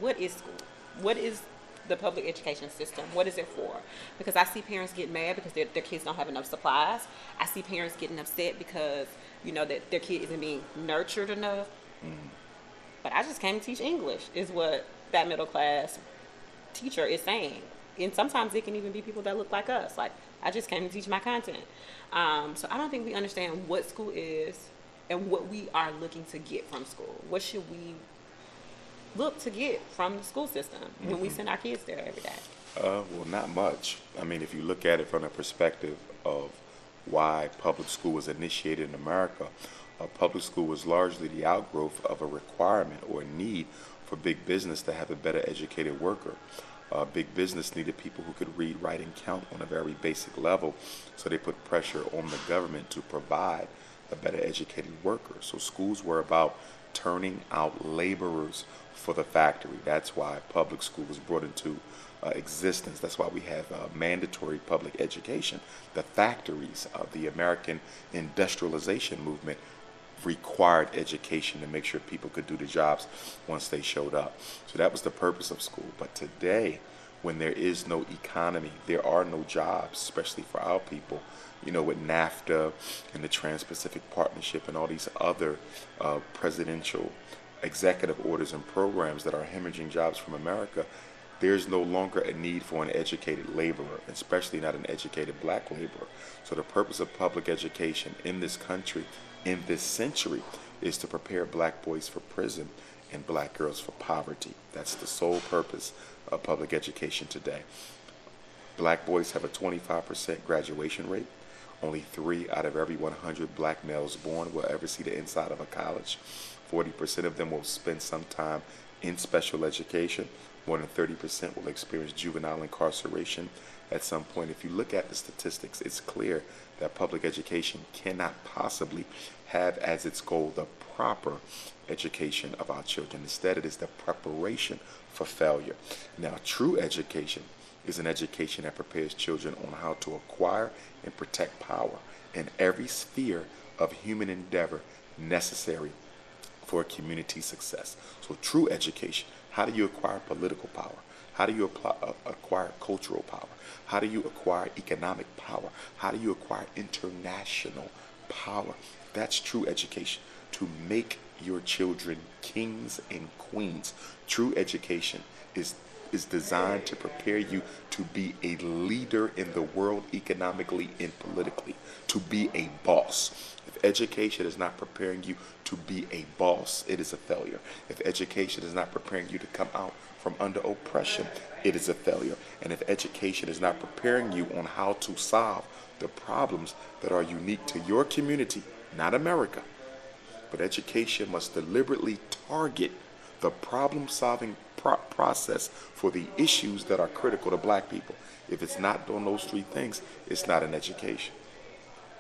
What is school? What is the public education system? What is it for? Because I see parents get mad because their kids don't have enough supplies. I see parents getting upset because that their kid isn't being nurtured enough. But I just came to teach English, is what that middle class teacher is saying. And sometimes it can even be people that look like us. Like, I just came to teach my content. So I don't think we understand what school is and what we are looking to get from school. What should we look to get from the school system when we send our kids there every day? Well, not much. I mean, if you look at it from the perspective of why public school was initiated in America, public school was largely the outgrowth of a requirement or a need for big business to have a better educated worker. Big business needed people who could read, write, and count on a very basic level, so they put pressure on the government to provide a better educated worker. So schools were about turning out laborers for the factory. That's why public school was brought into existence. That's why we have mandatory public education. The factories of the American industrialization movement required education to make sure people could do the jobs once they showed up. So that was the purpose of school. But today, when there is no economy, there are no jobs, especially for our people. With NAFTA and the Trans-Pacific Partnership and all these other presidential executive orders and programs that are hemorrhaging jobs from America, there's no longer a need for an educated laborer, especially not an educated black laborer. So the purpose of public education in this country, in this century, is to prepare black boys for prison and black girls for poverty. That's the sole purpose of public education today. Black boys have a 25% graduation rate. Only 3 out of every 100 black males born will ever see the inside of a college. 40% of them will spend some time in special education. More than 30% will experience juvenile incarceration at some point. If you look at the statistics, it's clear that public education cannot possibly have as its goal the proper education of our children. Instead, it is the preparation for failure. Now, true education is an education that prepares children on how to acquire and protect power in every sphere of human endeavor necessary for community success. So true education, how do you acquire political power? How do you acquire cultural power? How do you acquire economic power? How do you acquire international power? That's true education, to make your children kings and queens. True education is designed to prepare you to be a leader in the world economically and politically, to be a boss. If education is not preparing you to be a boss, it is a failure. If education is not preparing you to come out from under oppression, it is a failure. And if education is not preparing you on how to solve the problems that are unique to your community, not America, but education must deliberately target the problem-solving process for the issues that are critical to black people. If it's not doing those 3 things, it's not an education.